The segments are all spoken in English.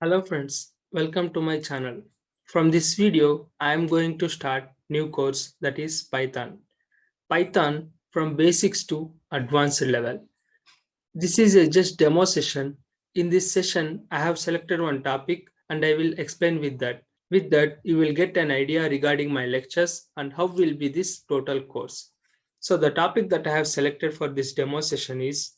Hello friends, welcome to my channel. From this video, I am going to start new course that is Python. Python from basics to advanced level. This is a just demo session. In this session, I have selected one topic and I will explain with that. With that, you will get an idea regarding my lectures and how will be this total course. So the topic that I have selected for this demo session is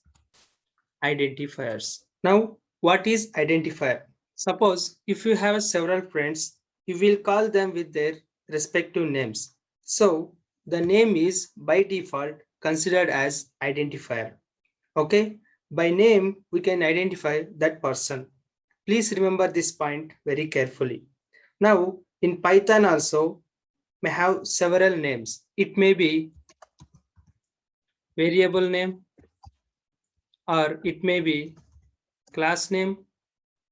identifiers. Now, what is identifier? Suppose if you have several friends, you will call them with their respective names. So the name is by default considered as identifier. Okay, by name we can identify that person. Please remember this point very carefully. Now in Python also may have several names. It may be variable name, or it may be class name,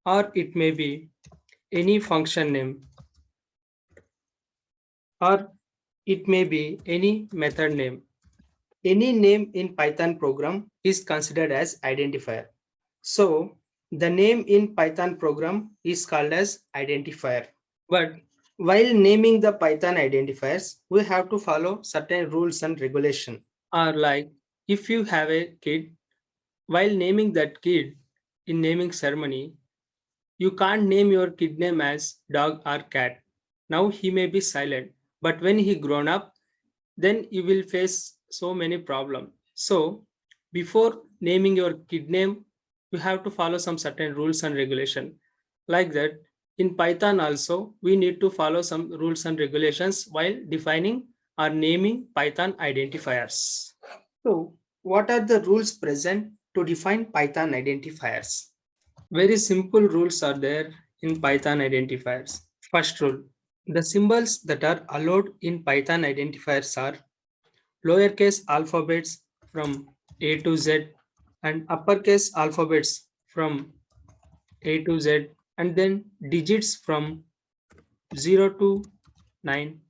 or it may be any function name, or it may be any method name. Any name in Python program is considered as identifier. So the name in Python program is called as identifier. But while naming the Python identifiers, we have to follow certain rules and regulation. Or like if you have a kid, while naming that kid in naming ceremony, you can't name your kid name as dog or cat. Now he may be silent, but when he grown up, then you will face so many problems. So before naming your kid name, you have to follow some certain rules and regulation. Like that, in Python also, we need to follow some rules and regulations while defining or naming Python identifiers. So what are the rules present to define Python identifiers? Very simple rules are there in Python identifiers. First rule, the symbols that are allowed in Python identifiers are lowercase alphabets from A to Z and uppercase alphabets from A to Z, and then digits from 0 to 9,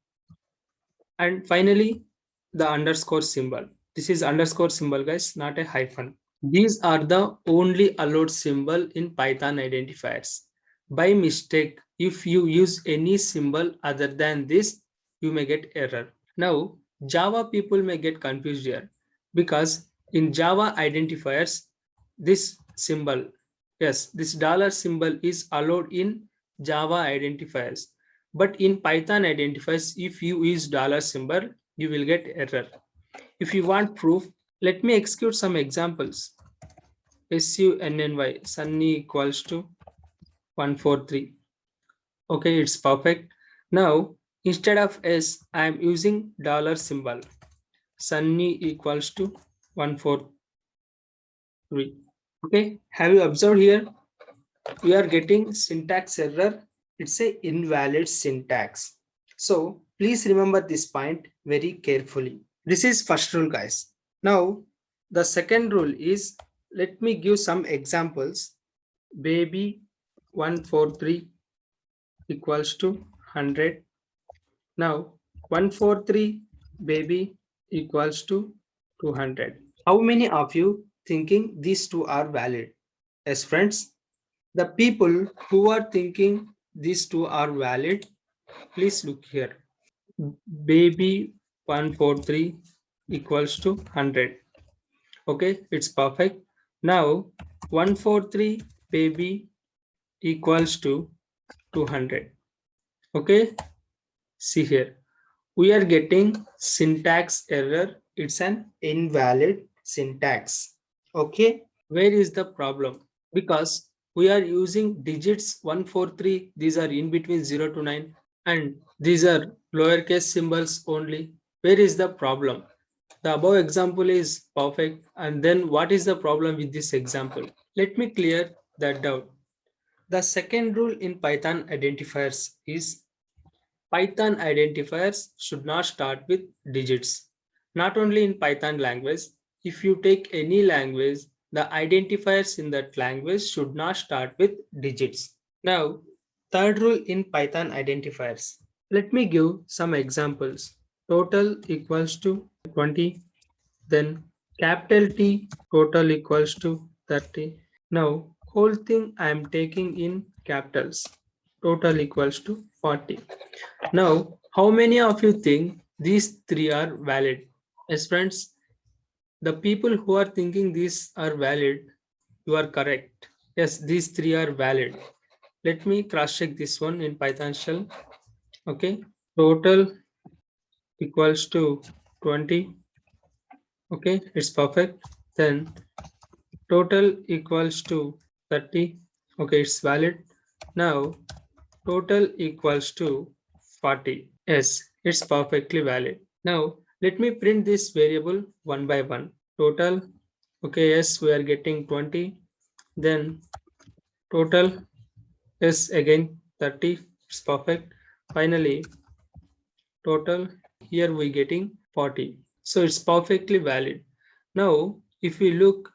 and finally the underscore symbol. This is underscore symbol guys, not a hyphen. These are the only allowed symbol in Python identifiers. By mistake, if you use any symbol other than this, you may get error. Now, Java people may get confused here because in Java identifiers, this symbol, yes, this dollar symbol is allowed in Java identifiers. But in Python identifiers, if you use dollar symbol, you will get error. If you want proof, let me execute some examples. SUNNY, Sunny equals to 143. Okay, it's perfect. Now, instead of S, I am using dollar symbol. Sunny equals to 143. Okay, have you observed here? We are getting syntax error. It's a invalid syntax. So please remember this point very carefully. This is first rule, guys. Now, the second rule is, let me give some examples. Baby 143 equals to 100. Now 143 baby equals to 200. How many of you thinking these two are valid? Yes, friends, the people who are thinking these two are valid, please look here. Baby 143 equals to 100. Okay, it's perfect. Now 143 baby equals to 200. Okay, see here. We are getting syntax error. It's an invalid syntax. Okay, where is the problem? Because we are using digits 143. These are in between 0 to 9, and these are lowercase symbols only. Where is the problem? The above example is perfect. And then what is the problem with this example? Let me clear that doubt. The second rule in Python identifiers is Python identifiers should not start with digits. Not only in Python language, if you take any language, the identifiers in that language should not start with digits. Now, third rule in Python identifiers. Let me give some examples. Total equals to 20, then capital T total equals to 30. Now, whole thing I am taking in capitals. Total equals to 40. Now, how many of you think these three are valid? Yes, friends, the people who are thinking these are valid, you are correct. Yes, these three are valid. Let me cross check this one in Python shell. Okay, total equals to 20. Okay, it's perfect. Then total equals to 30. Okay, it's valid. Now total equals to 40. Yes, it's perfectly valid. Now let me print this variable one by one. Total. Okay, yes, we are getting 20. Then total is again 30. It's perfect. Finally, total here we getting 40. So it's perfectly valid. Now, if we look,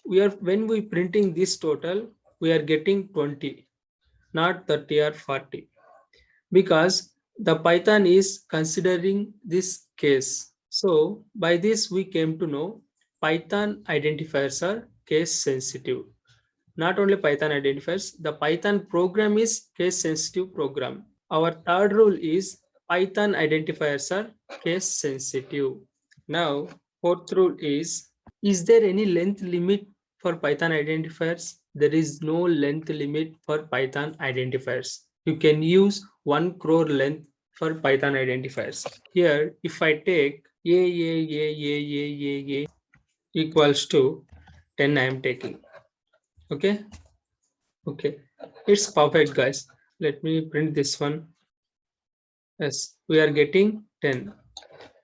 we are when we printing this total, we are getting 20, not 30 or 40, because the Python is considering this case. So by this we came to know Python identifiers are case sensitive. Not only Python identifiers, the Python program is case sensitive program. Our third rule is Python identifiers are case sensitive. Now, fourth rule is there any length limit for Python identifiers? There is no length limit for Python identifiers. You can use 1 crore length for Python identifiers. Here, if I take a equals to 10, I am taking. Okay. Okay, it's perfect, guys. Let me print this one. Yes, we are getting 10.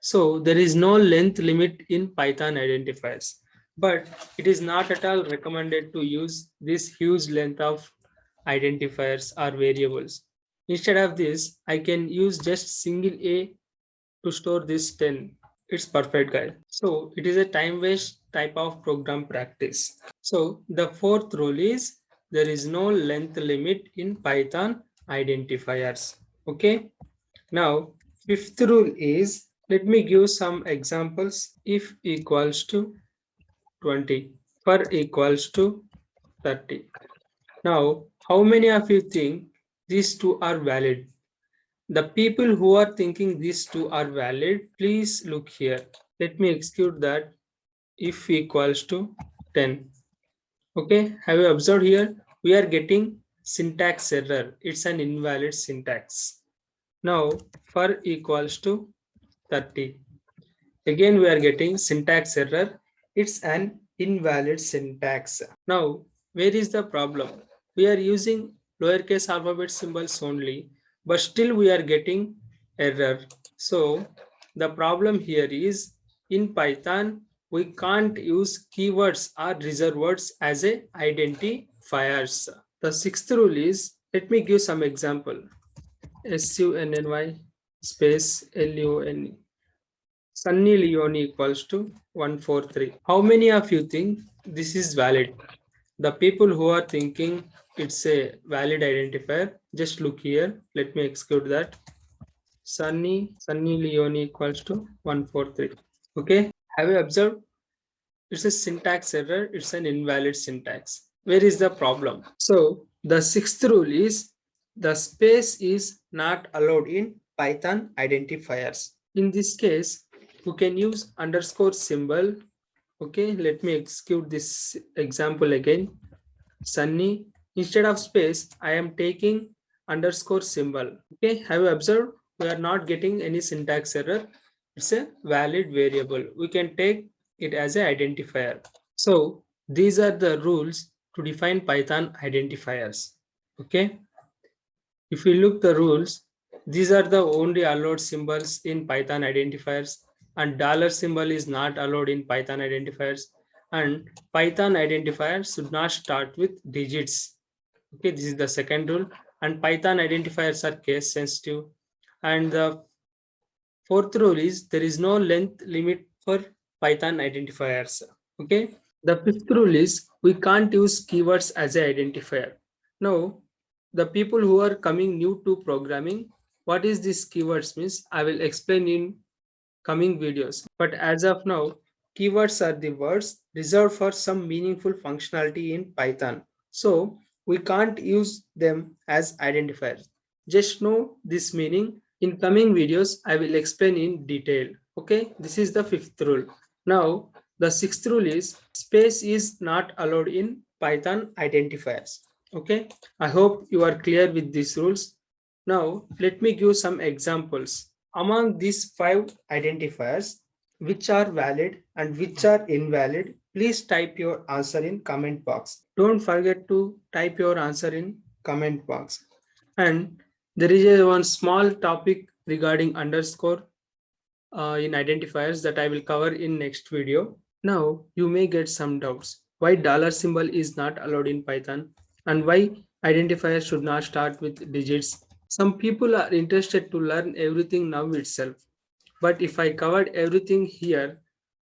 So there is no length limit in Python identifiers, but it is not at all recommended to use this huge length of identifiers or variables. Instead of this, I can use just single a to store this 10. It's perfect, guys. So it is a time waste type of program practice. So the fourth rule is there is no length limit in Python identifiers. Okay. Now fifth rule is, let me give some examples. If equals to 20, for equals to 30. Now how many of you think these two are valid? The people who are thinking these two are valid, please look here. Let me execute that. If equals to 10. Okay, have you observed here? We are getting syntax error. It's an invalid syntax. Now, for equals to 30. Again, we are getting syntax error. It's an invalid syntax. Now, where is the problem? We are using lowercase alphabet symbols only, but still we are getting error. So, the problem here is in Python, we can't use keywords or reserved words as a identifiers. The sixth rule is, let me give some example. SUNNY space LUNE. Sunny Leone equals to 143. How many of you think this is valid? The people who are thinking it's a valid identifier, just look here. Let me execute that. Sunny Leone equals to 143. Okay. Have you observed? It's a syntax error. It's an invalid syntax. Where is the problem? So the sixth rule is the space is not allowed in Python identifiers. In this case, you can use underscore symbol. Okay, let me execute this example again. Sunny, instead of space, I am taking underscore symbol. Okay, have you observed? We are not getting any syntax error. It's a valid variable. We can take it as an identifier. So these are the rules to define Python identifiers. Okay, if we look the rules, these are the only allowed symbols in Python identifiers, and dollar symbol is not allowed in Python identifiers, and Python identifiers should not start with digits. Okay, this is the second rule, and Python identifiers are case sensitive. And the fourth rule is there is no length limit for Python identifiers. Okay. The fifth rule is we can't use keywords as an identifier. Now, the people who are coming new to programming, what is this keywords means? I will explain in coming videos. But as of now, keywords are the words reserved for some meaningful functionality in Python. So we can't use them as identifiers. Just know this meaning. In coming videos, I will explain in detail. Okay, this is the fifth rule. Now, the sixth rule is space is not allowed in Python identifiers. Okay, I hope you are clear with these rules. Now, let me give some examples. Among these five identifiers, which are valid and which are invalid, please type your answer in comment box. Don't forget to type your answer in comment box. And there is one small topic regarding underscore in identifiers that I will cover in next video. Now you may get some doubts. Why dollar symbol is not allowed in Python and why identifiers should not start with digits. Some people are interested to learn everything now itself. But if I covered everything here,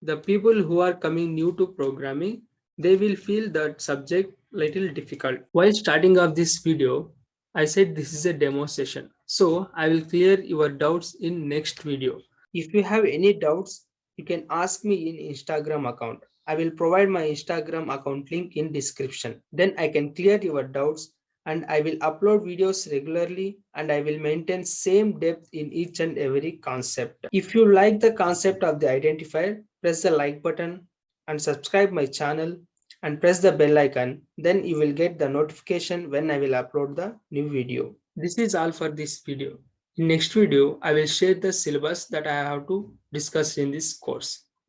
the people who are coming new to programming, they will feel that subject little difficult. While starting off this video, I said this is a demo session. So I will clear your doubts in next video. If you have any doubts, you can ask me in Instagram account. I will provide my Instagram account link in description. Then I can clear your doubts and I will upload videos regularly and I will maintain same depth in each and every concept. If you like the concept of the identifier, press the like button and subscribe my channel and press the bell icon. Then you will get the notification when I will upload the new video. This is all for this video. In next video, I will share the syllabus that I have to discuss in this course.